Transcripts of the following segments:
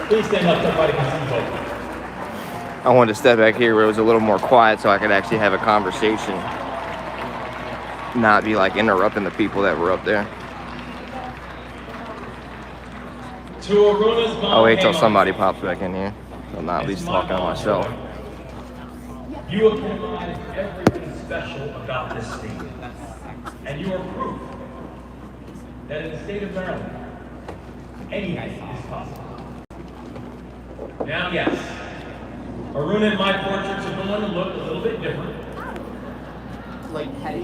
Please stand up so everybody can see you both. I wanted to step back here where it was a little more quiet so I could actually have a conversation, not be like interrupting the people that were up there. I'll wait till somebody pops back in here. I'll not at least talk on myself. You epitomize everything special about this state. And you are proof that in the state of Maryland, anything is possible. Now, yes, Aruna and my portraits are going to look a little bit different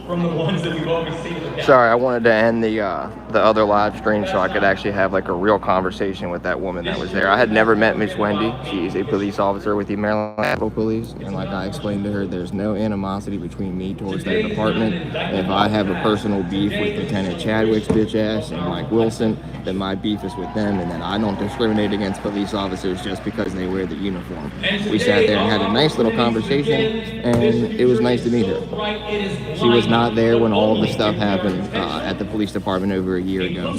from the ones that we've always seen in the past. Sorry, I wanted to end the other live stream so I could actually have like a real conversation with that woman that was there. I had never met Miss Wendy. She's a police officer with the Maryland Capitol Police, and like I explained to her, there's no animosity between me towards their department. If I have a personal beef with Lieutenant Chadwick's bitch ass and Mike Wilson, then my beef is with them, and then I don't discriminate against police officers just because they wear the uniform. We sat there and had a nice little conversation, and it was nice to meet her. She was not there when all of the stuff happened at the police department over a year ago.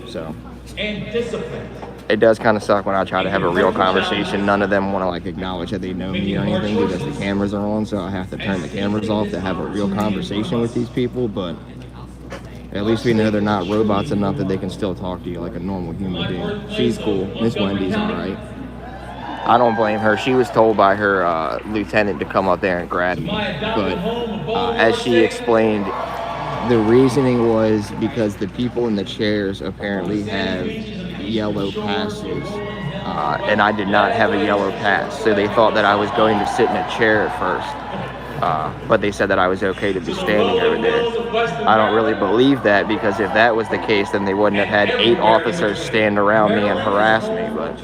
So it does kind of suck when I try to have a real conversation. None of them want to like acknowledge that they know me or anything because the cameras are on, so I have to turn the cameras off to have a real conversation with these people. But at least we know they're not robots enough that they can still talk to you like a normal human being. She's cool. Miss Wendy's all right. I don't blame her. She was told by her lieutenant to come up there and grab me. But as she explained, the reasoning was because the people in the chairs apparently have yellow passes. And I did not have a yellow pass. So they thought that I was going to sit in a chair at first. But they said that I was okay to be standing over there. I don't really believe that, because if that was the case, then they wouldn't have had 8 officers stand around me and harass me. But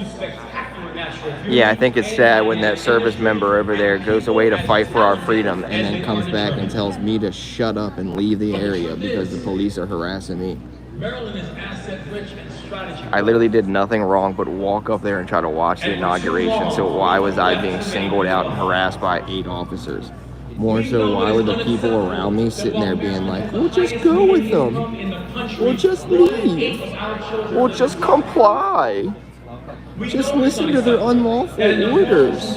yeah, I think it's sad when that service member over there goes away to fight for our freedom and then comes back and tells me to shut up and leave the area because the police are harassing me. I literally did nothing wrong but walk up there and try to watch the inauguration. So why was I being singled out and harassed by 8 officers? More so, why were the people around me sitting there being like, we'll just go with them. We'll just leave. We'll just comply. Just listen to their unlawful orders.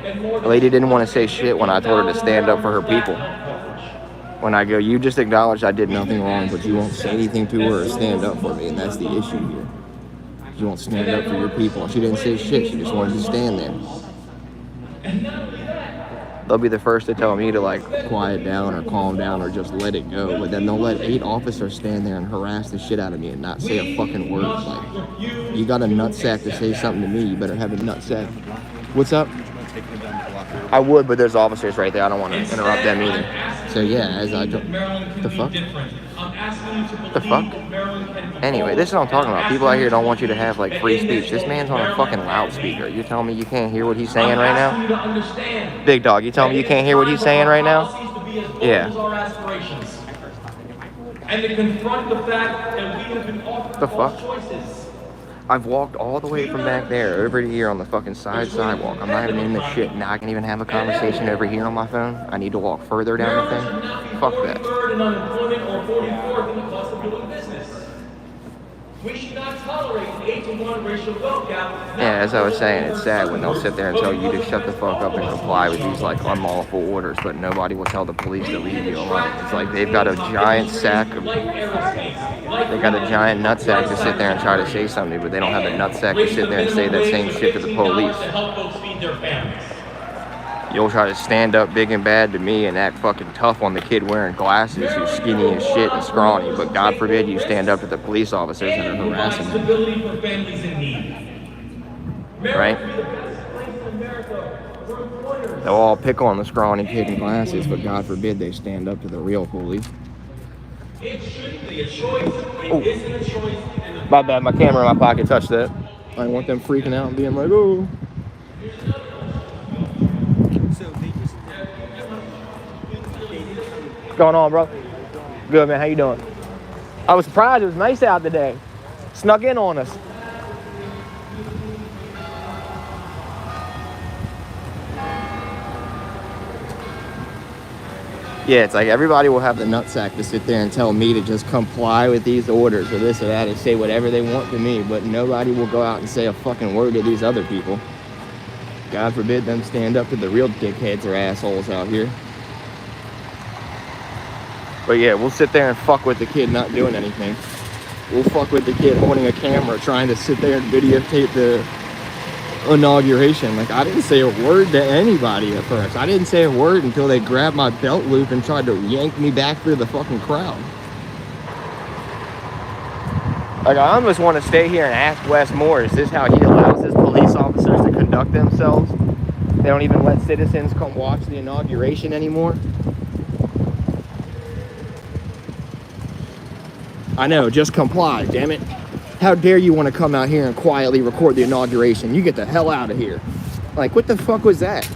The lady didn't want to say shit when I told her to stand up for her people. When I go, you just acknowledged I did nothing wrong, but you won't say anything to her or stand up for me, and that's the issue here. You won't stand up for your people. She didn't say shit, she just wanted to stand there. They'll be the first to tell me to like quiet down or calm down or just let it go, but then they'll let 8 officers stand there and harass the shit out of me and not say a fucking word. Like, you got a nutsack to say something to me, you better have a nutsack. What's up? I would, but there's officers right there. I don't want to interrupt them either. So yeah, as I don't... The fuck? The fuck? Anyway, this is what I'm talking about. People out here don't want you to have like free speech. This man's on a fucking loudspeaker. You telling me you can't hear what he's saying right now? Big dog, you telling me you can't hear what he's saying right now? Yeah. And to confront the fact that we have been offered the fuck? Choices. I've walked all the way from back there over here on the fucking sidewalk. I'm not even in this shit. Now I can even have a conversation over here on my phone. I need to walk further down the thing. Fuck that. We should not tolerate an 8-to-1 racial wealth gap. Yeah, as I was saying, it's sad when they'll sit there and tell you to shut the fuck up and comply with these like unlawful orders, but nobody will tell the police to leave you alone. It's like they've got a giant sack of, they got a giant nutsack to sit there and try to say something, but they don't have the nutsack to sit there and say that same shit to the police. You'll try to stand up big and bad to me and act fucking tough on the kid wearing glasses who's skinny as shit and scrawny, but God forbid you stand up to the police officers that are harassing them. Right? They'll all pick on the scrawny kid in glasses, but God forbid they stand up to the real police. Oh. My bad, my camera in my pocket touched that. I don't want them freaking out and being like, oh. What's going on, bro? Good, man. How you doing? I was surprised. It was nice out today. Snuck in on us. Yeah, it's like everybody will have the nutsack to sit there and tell me to just comply with these orders or this or that and say whatever they want to me, but nobody will go out and say a fucking word to these other people. God forbid them stand up to the real dickheads or assholes out here. But yeah, we'll sit there and fuck with the kid not doing anything. We'll fuck with the kid holding a camera trying to sit there and videotape the inauguration. Like, I didn't say a word to anybody at first. I didn't say a word until they grabbed my belt loop and tried to yank me back through the fucking crowd. Like, I almost want to stay here and ask Wes Moore, is this how he allows his police officers to conduct themselves? They don't even let citizens come watch the inauguration anymore? I know, just comply, damn it. How dare you want to come out here and quietly record the inauguration? You get the hell out of here. Like, what the fuck was that?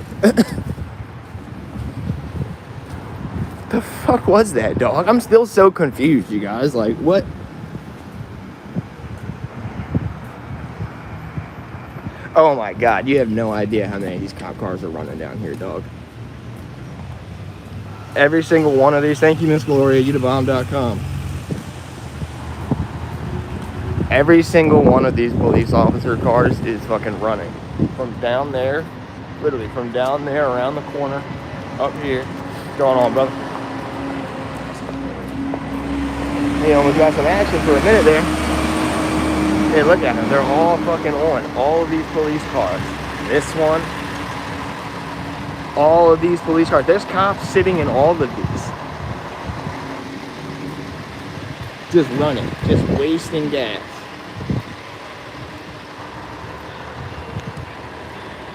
The fuck was that, dog? I'm still so confused, you guys. Like, what? Oh my God, you have no idea how many of these cop cars are running down here, dog. Every single one of these, thank you, Miss Gloria, youtubomb.com. Every single one of these police officer cars is fucking running. From down there, literally from down there around the corner, up here. What's going on, brother? He almost got some action for a minute there. Hey, look at them. They're all fucking on. All of these police cars. This one. All of these police cars. There's cops sitting in all of these. Just running. Just wasting gas.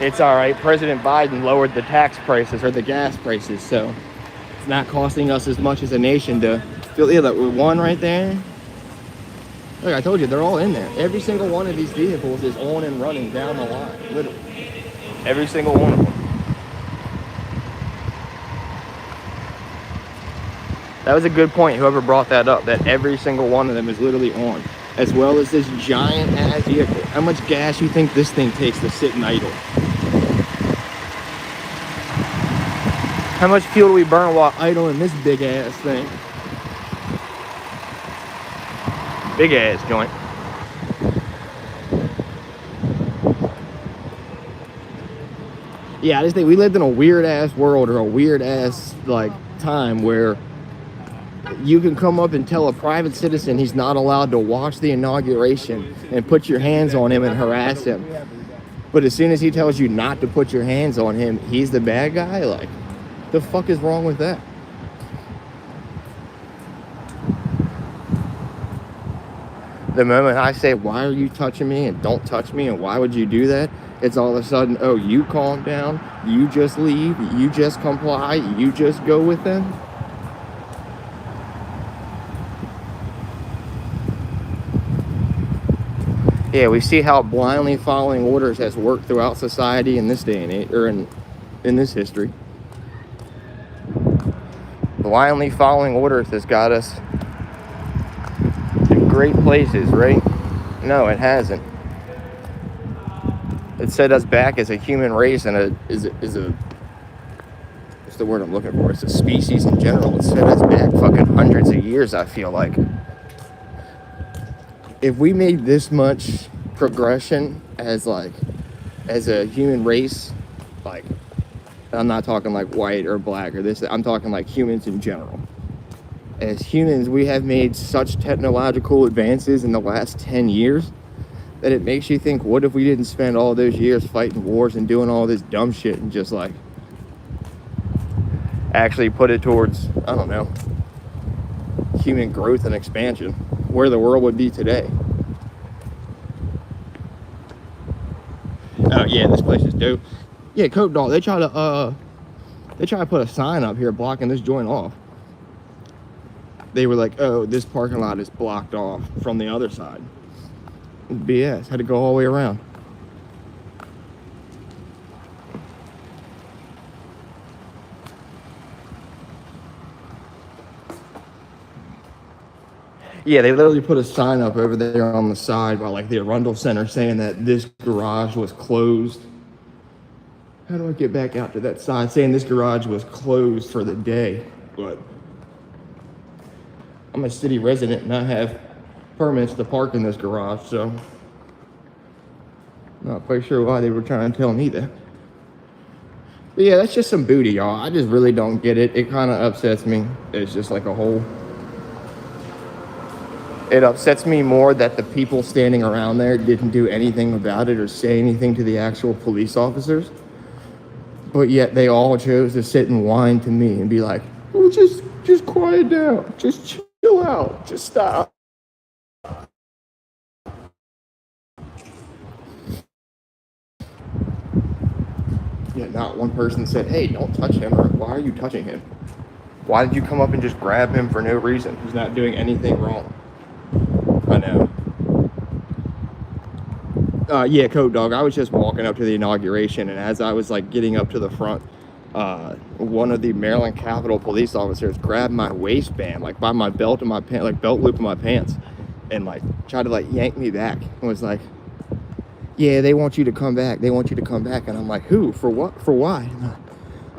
It's all right. President Biden lowered the tax prices or the gas prices, so it's not costing us as much as a nation to fill. Yeah, that one right there. Look, I told you, they're all in there. Every single one of these vehicles is on and running down the line, literally. Every single one of them. That was a good point, whoever brought that up, that every single one of them is literally on, as well as this giant ass vehicle. How much gas you think this thing takes to sit and idle? How much fuel do we burn while idling this big ass thing? Big ass joint. Yeah, I just think we lived in a weird ass world, or a weird ass like time where you can come up and tell a private citizen he's not allowed to watch the inauguration and put your hands on him and harass him. But as soon as he tells you not to put your hands on him, he's the bad guy? Like, the fuck is wrong with that? The moment I say, why are you touching me, and don't touch me, and why would you do that? It's all of a sudden, oh, you calm down, you just leave, you just comply, you just go with them. Yeah, we see how blindly following orders has worked throughout society in this day and age, or in this history. Blindly following orders has got us to great places, right? No, it hasn't. It set us back as a human race and is a what's the word I'm looking for? It's a species in general. It set us back fucking hundreds of years, I feel like. If we made this much progression as a human race, like, I'm not talking like white or black or this, I'm talking like humans in general. As humans, we have made such technological advances in the last 10 years that it makes you think, what if we didn't spend all those years fighting wars and doing all this dumb shit and just like actually put it towards, I don't know, human growth and expansion, where the world would be today. Oh yeah, this place is dope. Yeah, Coke Dog, they try to put a sign up here blocking this joint off. They were like, oh, this parking lot is blocked off from the other side. BS, had to go all the way around. Yeah, they literally put a sign up over there on the side by like the Arundel Center saying that this garage was closed. How do I get back out to that sign saying this garage was closed for the day? but I'm a city resident and I have permits to park in this garage, so not quite sure why they were trying to tell me that. But yeah, that's just some booty, y'all. I just really don't get it. It kind of upsets me. It's just like a whole... It upsets me more that the people standing around there didn't do anything about it or say anything to the actual police officers. But yet they all chose to sit and whine to me and be like, oh, just quiet down. Just chill out. Just stop. Yet not one person said, hey, don't touch him, or why are you touching him? Why did you come up and just grab him for no reason? He's not doing anything wrong. I know. Yeah, Code Dog, I was just walking up to the inauguration, and as I was like getting up to the front, one of the Maryland Capitol police officers grabbed my waistband, like by my belt and my pant, like belt loop of my pants, and like tried to like yank me back and was like, yeah, they want you to come back. They want you to come back. And I'm like, who? For what? For why?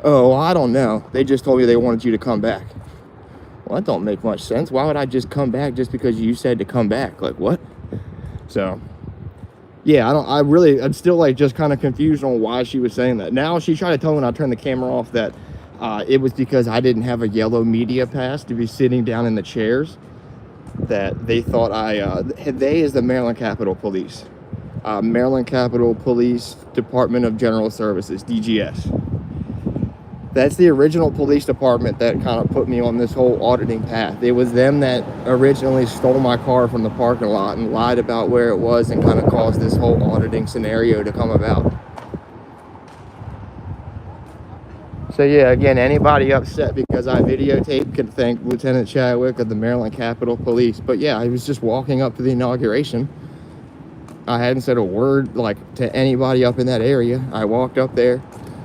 Oh, I don't know. They just told me they wanted you to come back. Well, that don't make much sense. Why would I just come back just because you said to come back? Like, what? So, yeah, I'm still like just kind of confused on why she was saying that. Now she tried to tell me when I turned the camera off that it was because I didn't have a yellow media pass to be sitting down in the chairs, that they thought they is the Maryland Capitol Police. Maryland Capitol Police Department of General Services, DGS. That's the original police department that kind of put me on this whole auditing path. It was them that originally stole my car from the parking lot and lied about where it was and kind of caused this whole auditing scenario to come about. So yeah, again, anybody upset because I videotaped could thank Lieutenant Chadwick of the Maryland Capitol Police. But yeah, I was just walking up to the inauguration. I hadn't said a word like to anybody up in that area. I walked up there,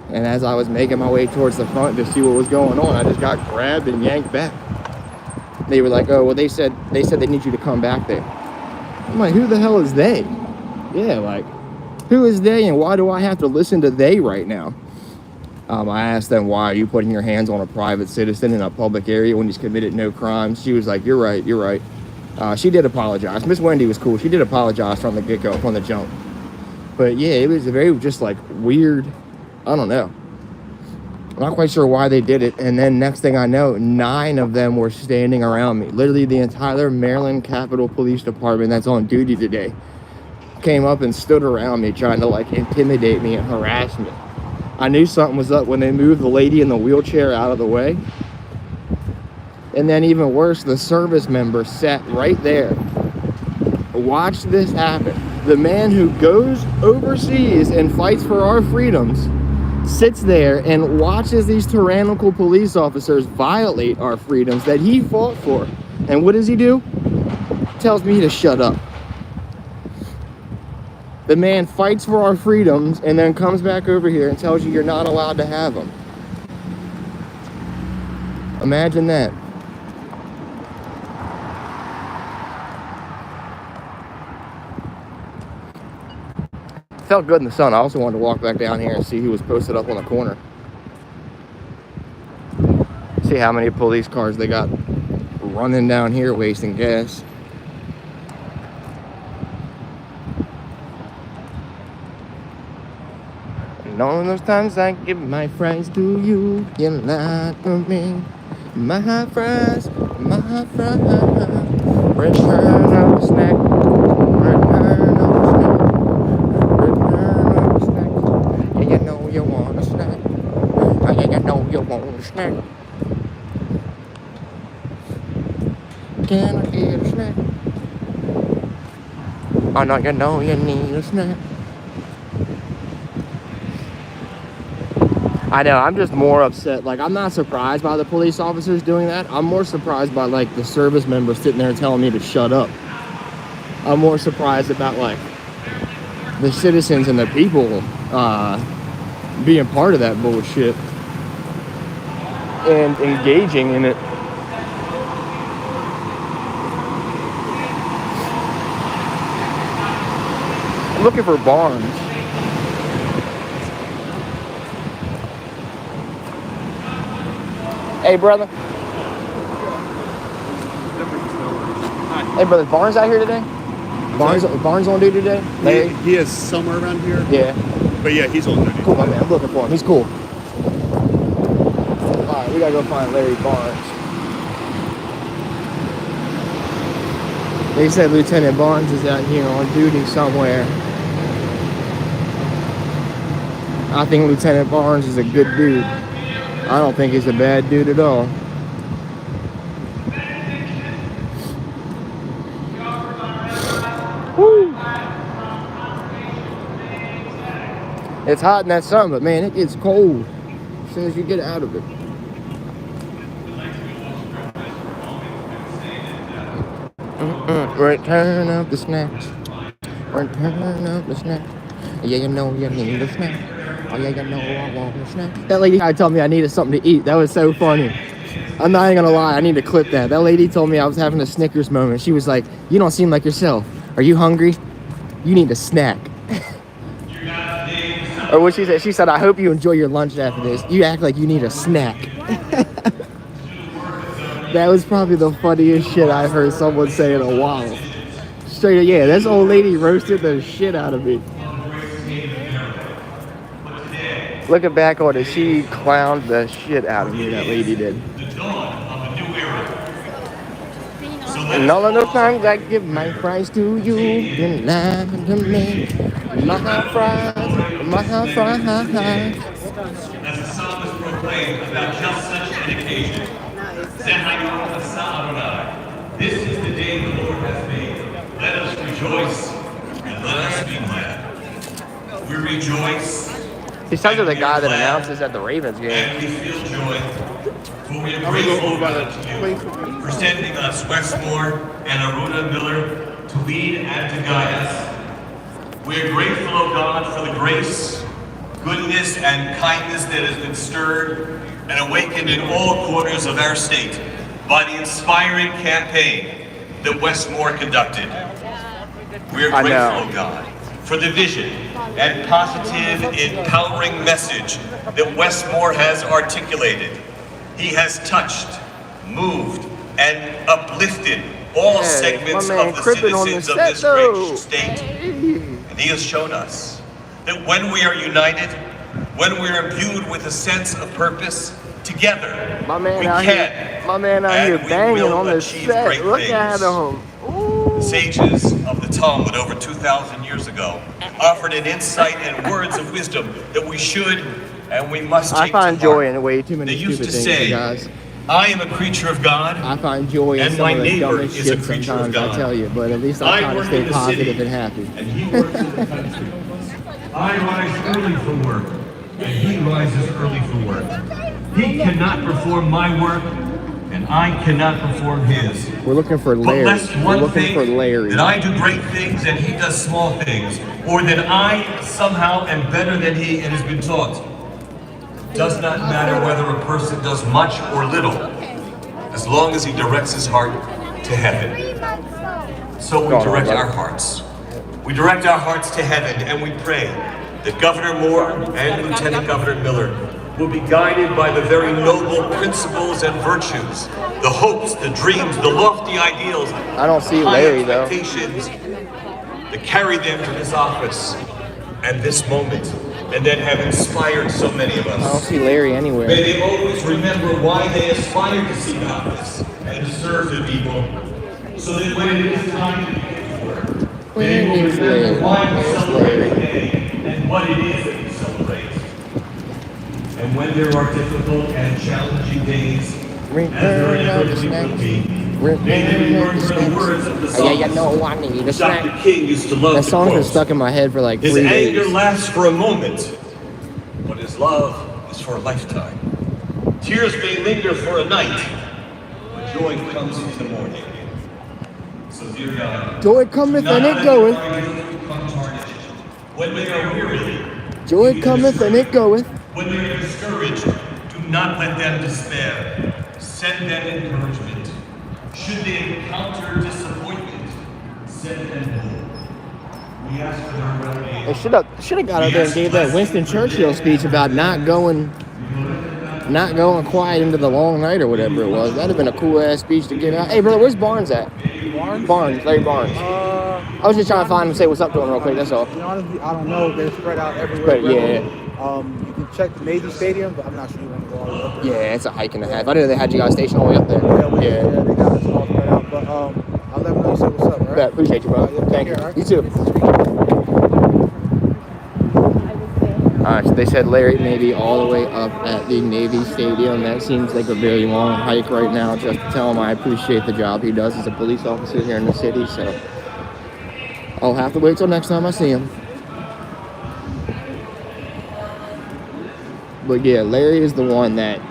and as I was making my way towards the front to see what was going on, I just got grabbed and yanked back. They were like, oh, well, they said they need you to come back there. I'm like, who the hell is they? Yeah, like, who is they, and why do I have to listen to they right now? I asked them, why are you putting your hands on a private citizen in a public area when he's committed no crimes? She was like, you're right, you're right. She did apologize. Miss Wendy was cool. She did apologize from the get-go, from the jump. But yeah, it was very just like weird. I don't know. I'm not quite sure why they did it. And then next thing I know, 9 of them were standing around me. Literally the entire Maryland Capitol Police Department that's on duty today came up and stood around me trying to like intimidate me and harass me. I knew something was up when they moved the lady in the wheelchair out of the way. And then even worse, the service member sat right there. Watch this happen. The man who goes overseas and fights for our freedoms sits there and watches these tyrannical police officers violate our freedoms that he fought for. And what does he do? Tells me to shut up. The man fights for our freedoms and then comes back over here and tells you you're not allowed to have them. Imagine that. Felt good in the sun. I also wanted to walk back down here and see who was posted up on the corner. See how many police cars they got running down here wasting gas. And all those times I give my fries to you, you lie to me. My fries, my fries. Return of the snack. Return of the snack. You know you want a snack. You know you want a snack. Can I get a snack? I know you need a snack. I know, I'm just more upset. Like, I'm not surprised by the police officers doing that. I'm more surprised by, like, the service members sitting there telling me to shut up. I'm more surprised about, like, the citizens and the people being part of that bullshit and engaging in it. I'm looking for Barnes. Hey, brother. Hey, brother, Barnes out here today? Barnes on duty today? Larry? He is somewhere around here. Yeah. But yeah, he's on duty. Cool, my man. I'm looking for him. He's cool. Alright, we gotta go find Larry Barnes. They said Lieutenant Barnes is out here on duty somewhere. I think Lieutenant Barnes is a good dude. I don't think he's a bad dude at all. Woo. It's hot in that sun, but man, it gets cold as soon as you get out of it. Return of the snacks. Return of the snacks. Yeah, you know you need a snack. Oh yeah, you know I want a snack. That lady told me I needed something to eat. That was so funny. I'm not even gonna lie, I need to clip that. That lady told me I was having a Snickers moment. She was like, "You don't seem like yourself. Are you hungry? You need a snack." Or what she said? She said, "I hope you enjoy your lunch after this. You act like you need a snack." That was probably the funniest shit I've heard someone say in a while. Straight up, yeah, this old lady roasted the shit out of me. Looking back on it, she clowned the shit out of me, that lady did. And all of those times I give my fries to you, and lie to me. My fries. As the psalmist proclaimed about just such an occasion. This is the day the Lord has made. Let us rejoice and let us be glad. We rejoice. He sounds like the guy that announces at the Ravens game. And we feel joy. For we are grateful to you for sending us Westmore and Aruna Miller to lead and to guide us. We are grateful, O God, for the grace, goodness, and kindness that has been stirred and awakened in all corners of our state by the inspiring campaign that Westmore conducted. We are grateful, O God, for the vision and positive, empowering message that Westmore has articulated. He has touched, moved, and uplifted all segments of the citizens of this great state. And he has shown us that when we are united, when we are imbued with a sense of purpose, together, we can banging on the set. Look at him. The sages of the Talmud over 2,000 years ago offered an insight and words of wisdom that we should and we must take to heart. I find joy in way too many stupid things, say, guys. I am a creature of God. I find joy in some of the dumbest shit sometimes, I tell you, but at least I try to stay positive and happy. And he works in the country. I rise early for work, and he rises early for work. He cannot perform my work, and I cannot perform his. We're looking for Larry. We're looking for Larry. That I do great things and he does small things, or that I somehow am better than he and has been taught. Does not matter whether a person does much or little, as long as he directs his heart to heaven. So we direct our hearts. We direct our hearts to heaven, and we pray that Governor Moore and Lieutenant Governor Miller will be guided by the very noble principles and virtues, the hopes, the dreams, the lofty ideals, I don't see Larry though, expectations that carry them to this office and this moment, and that have inspired so many of us. I don't see Larry anywhere. May they always remember why they aspired to seek office and to serve the people, so that when it is time to begin to work, they will remember why we celebrate today and what it is that we celebrate. And when there are difficult and challenging days, as there inevitably will be, may they remember the words of the psalmist. Dr. King used to love that to song's been quote, stuck in my head for like 3 his days. anger lasts for a moment, but his love is for a lifetime. Tears may linger for a night, but joy comes in the morning. So dear God, Joy cometh and it goeth. when they are weary, Joy cometh and it goeth. when they are discouraged, do not let them despair. Send them encouragement. Should they encounter disappointment, send them hope. We ask for their well-being. They should have got out there and gave that Winston Churchill speech about not going quiet into the long night or whatever it was. That'd have been a cool ass speech to get out. Hey brother, where's Barnes at? Barnes? Barnes, Larry Barnes. I was just trying to find him and say what's up to him real quick, that's all. Honestly, I don't know. They're spread out everywhere. But yeah. You can check the Navy Stadium, but I'm not sure you want to go all the way up there. Yeah, it's a hike and a half. I didn't know they had you guys stationed all the way up there. Yeah, they got us all spread out. But I'll let them know you said what's up, all right? Yeah, appreciate you, brother. Thank you. Care, right? You too. Alright, so they said Larry may be all the way up at the Navy Stadium. That seems like a very long hike right now. Just to tell him I appreciate the job he does as a police officer here in the city. So I'll have to wait till next time I see him. But yeah, Larry is the one that,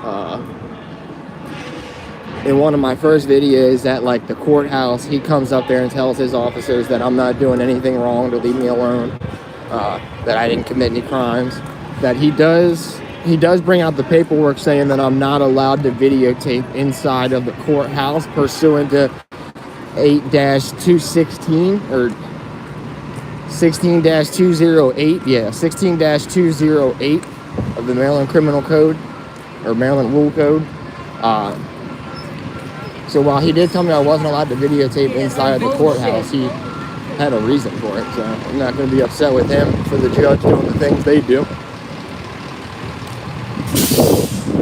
in one of my first videos at like the courthouse, he comes up there and tells his officers that I'm not doing anything wrong, to leave me alone, that I didn't commit any crimes, that he does bring out the paperwork saying that I'm not allowed to videotape inside of the courthouse pursuant to 8-216 or 16-208, yeah, 16-208 of the Maryland Criminal Code, or Maryland Rule Code. So while he did tell me I wasn't allowed to videotape inside of the courthouse, he had a reason for it. So I'm not going to be upset with him for the judge doing the things they do.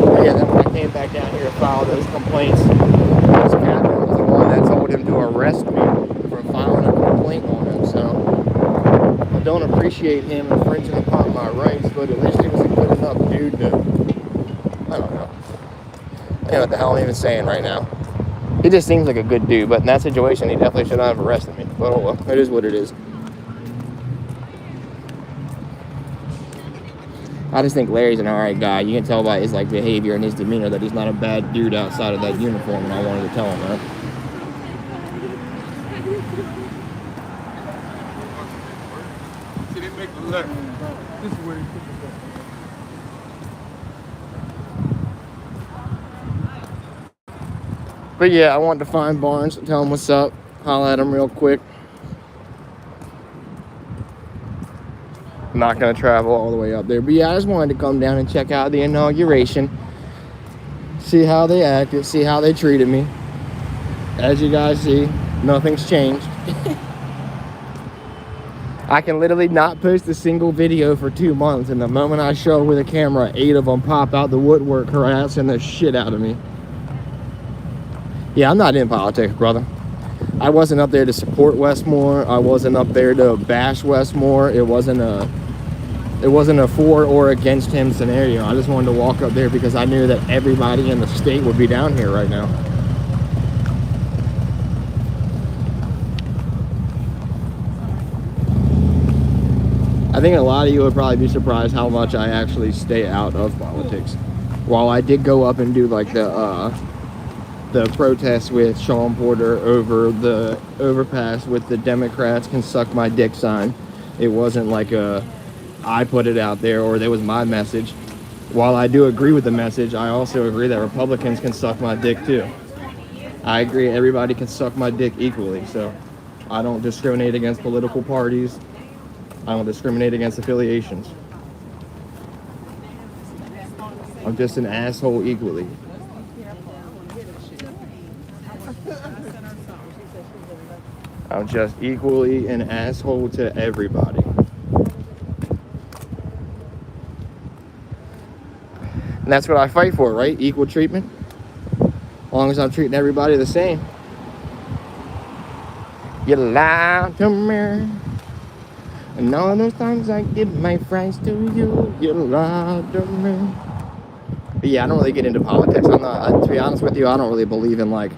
But yeah, then when I came back down here to file those complaints, this captain was the one that told him to arrest me for filing a complaint on him. So I don't appreciate him infringing upon my rights, but at least he was a good enough dude to, I don't know. I don't know what the hell I'm even saying right now. He just seems like a good dude, but in that situation, he definitely should not have arrested me. But oh well, it is what it is. I just think Larry's an alright guy. You can tell by his like behavior and his demeanor that he's not a bad dude outside of that uniform, and I wanted to tell him that. This is where you put the But yeah, I wanted to find Barnes, tell him what's up, holler at him real quick. I'm not gonna travel all the way up there, but yeah, I just wanted to come down and check out the inauguration, see how they acted, see how they treated me. As you guys see, nothing's changed. I can literally not post a single video for 2 months, and the moment I show up with a camera, 8 of them pop out the woodwork harassing the shit out of me. Yeah, I'm not in politics, brother. I wasn't up there to support Westmore. I wasn't up there to bash Westmore. It wasn't a for or against him scenario. I just wanted to walk up there because I knew that everybody in the state would be down here right now. I think a lot of you would probably be surprised how much I actually stay out of politics. While I did go up and do like the protest with Sean Porter over the overpass with the Democrats can suck my dick sign. It wasn't like I put it out there or there was my message. While I do agree with the message, I also agree that Republicans can suck my dick too. I agree everybody can suck my dick equally, so I don't discriminate against political parties. I don't discriminate against affiliations. I'm just an asshole equally. I'm just equally an asshole to everybody. And that's what I fight for, right? Equal treatment. As long as I'm treating everybody the same. You lied to me. And all those times I give my friends to you, you lied to me. But yeah, I don't really get into politics. I'm not, to be honest with you, I don't really believe in like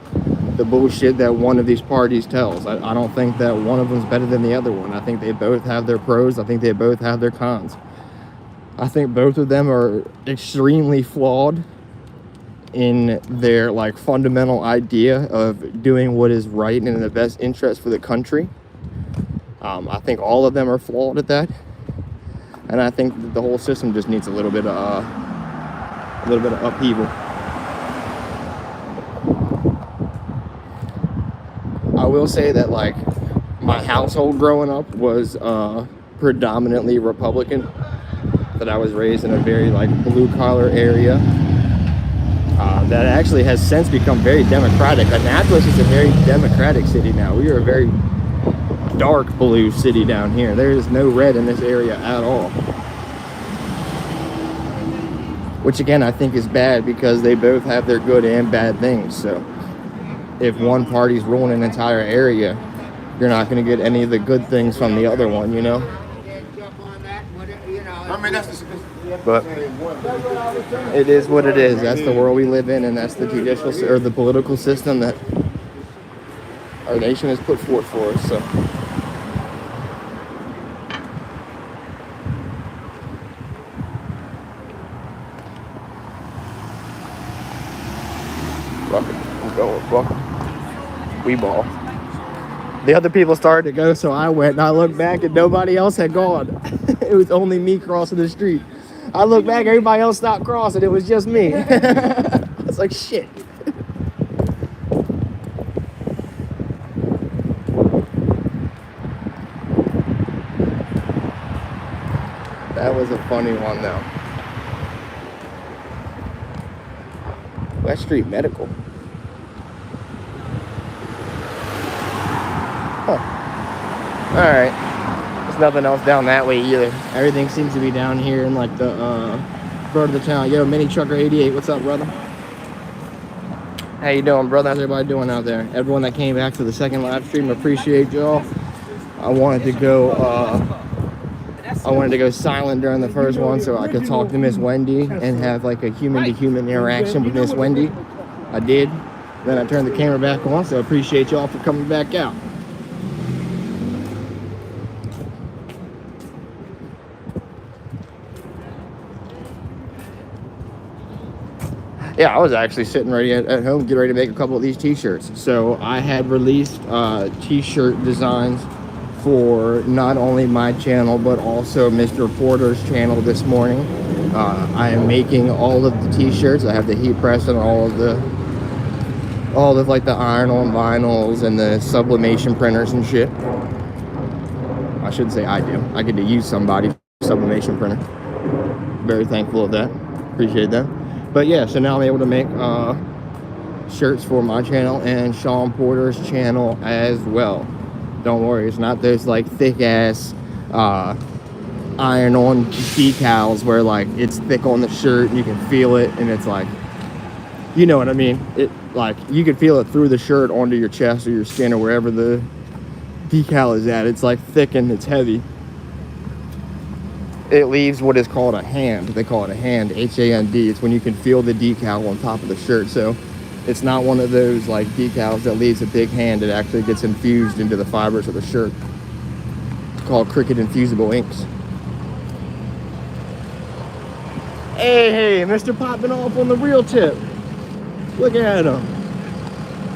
the bullshit that one of these parties tells. I don't think that one of them's better than the other one. I think they both have their pros. I think they both have their cons. I think both of them are extremely flawed in their like fundamental idea of doing what is right and in the best interest for the country. I think all of them are flawed at that, and I think that the whole system just needs a little bit of upheaval. I will say that like my household growing up was predominantly Republican. That I was raised in a very like blue collar area. that actually has since become very democratic. Annapolis is a very democratic city now. We are a very dark blue city down here. There is no red in this area at all. Which again, I think is bad because they both have their good and bad things. So if one party's ruling an entire area, you're not going to get any of the good things from the other one, you know? But it is what it is. That's the world we live in, and that's the judicial or the political system that our nation has put forth for us. So fuck it, we'll go. Fuck it. We ball. The other people started to go, so I went, and I looked back, and nobody else had gone. It was only me crossing the street. I looked back, everybody else stopped crossing. It was just me. I was like, shit. That was a funny one, though. West Street Medical. Huh. Alright. There's nothing else down that way either. Everything seems to be down here in like the front of the town. Yo, Mini Trucker 88, what's up, brother? How you doing, brother? How's everybody doing out there? Everyone that came back for the second live stream, appreciate y'all. I wanted to go silent during the first one so I could talk to Miss Wendy and have like a human-to-human interaction with Miss Wendy. I did. Then I turned the camera back on, so I appreciate y'all for coming back out. Yeah, I was actually sitting ready at home, getting ready to make a couple of these t-shirts. So I had released t-shirt designs for not only my channel, but also Mr. Porter's channel this morning. I am making all of the t-shirts. I have the heat press and all of like the iron-on vinyls and the sublimation printers and shit. I shouldn't say I do. I get to use somebody sublimation printer. Very thankful of that. Appreciate that. But yeah, so now I'm able to make shirts for my channel and Sean Porter's channel as well. Don't worry, it's not those like thick ass iron-on decals where like it's thick on the shirt and you can feel it, and it's like, you know what I mean? It like you can feel it through the shirt onto your chest or your skin or wherever the decal is at. It's like thick and it's heavy. It leaves what is called a hand. They call it a hand, H-A-N-D. It's when you can feel the decal on top of the shirt. So it's not one of those like decals that leaves a big hand. It actually gets infused into the fibers of the shirt. It's called Cricut Infusible Inks. Hey, Mr. Popping off on the real tip. Look at him.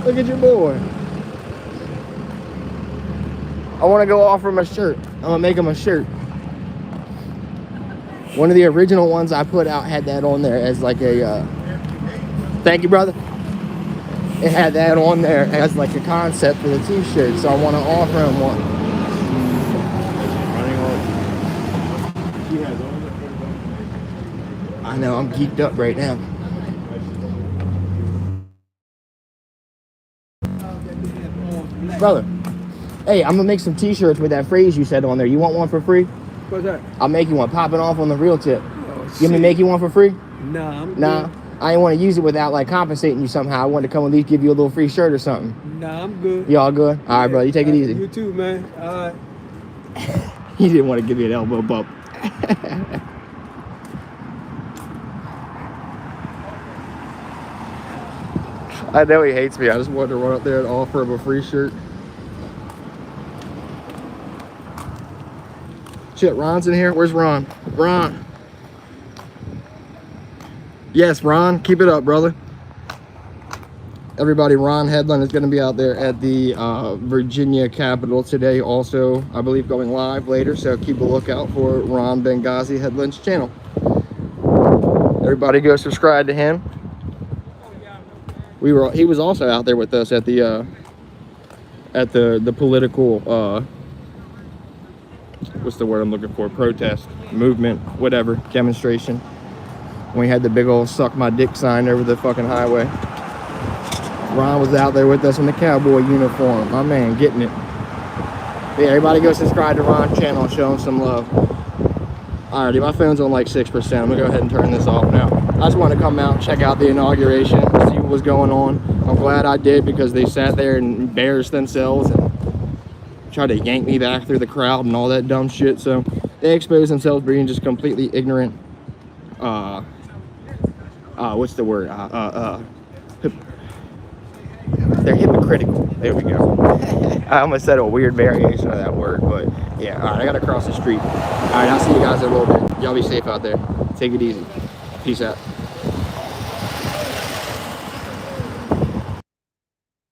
Look at your boy. I want to go offer him a shirt. I'm going to make him a shirt. One of the original ones I put out had that on there as like a, thank you, brother. It had that on there as like a concept for the t-shirt, so I want to offer him one. I know, I'm geeked up right now. Brother, hey, I'm gonna make some t-shirts with that phrase you said on there. You want one for free? What's that? I'll make you one. Popping off on the real tip. Oh, You want me to make you one for free? Nah, I'm Nah. good. I didn't want to use it without like compensating you somehow. I wanted to come at least give you a little free shirt or something. Nah, I'm good. You all good? All right, bro. You take it easy. You too, man. All right. He didn't want to give you an elbow bump. I know he hates me. I just wanted to run up there and offer him a free shirt. Shit, Ron's in here. Where's Ron? Ron. Yes, Ron. Keep it up, brother. Everybody, Ron Headland is going to be out there at the Virginia Capitol today. Also, I believe going live later. So keep a lookout for Ron Benghazi Headland's channel. Everybody go subscribe to him. He was also out there with us at the political what's the word I'm looking for? Protest, movement, whatever, demonstration. when we had the big old suck my dick sign over the fucking highway. Ron was out there with us in the cowboy uniform. My man, getting it. But yeah, everybody go subscribe to Ron's channel and show him some love. Alrighty, my phone's on like 6%. I'm gonna go ahead and turn this off now. I just want to come out, check out the inauguration, see what was going on. I'm glad I did because they sat there and embarrassed themselves and tried to yank me back through the crowd and all that dumb shit. So they exposed themselves being just completely ignorant. What's the word? They're hypocritical. There we go. I almost said a weird variation of that word, but yeah. All right, I gotta cross the street. All right, I'll see you guys in a little bit. Y'all be safe out there. Take it easy. Peace out.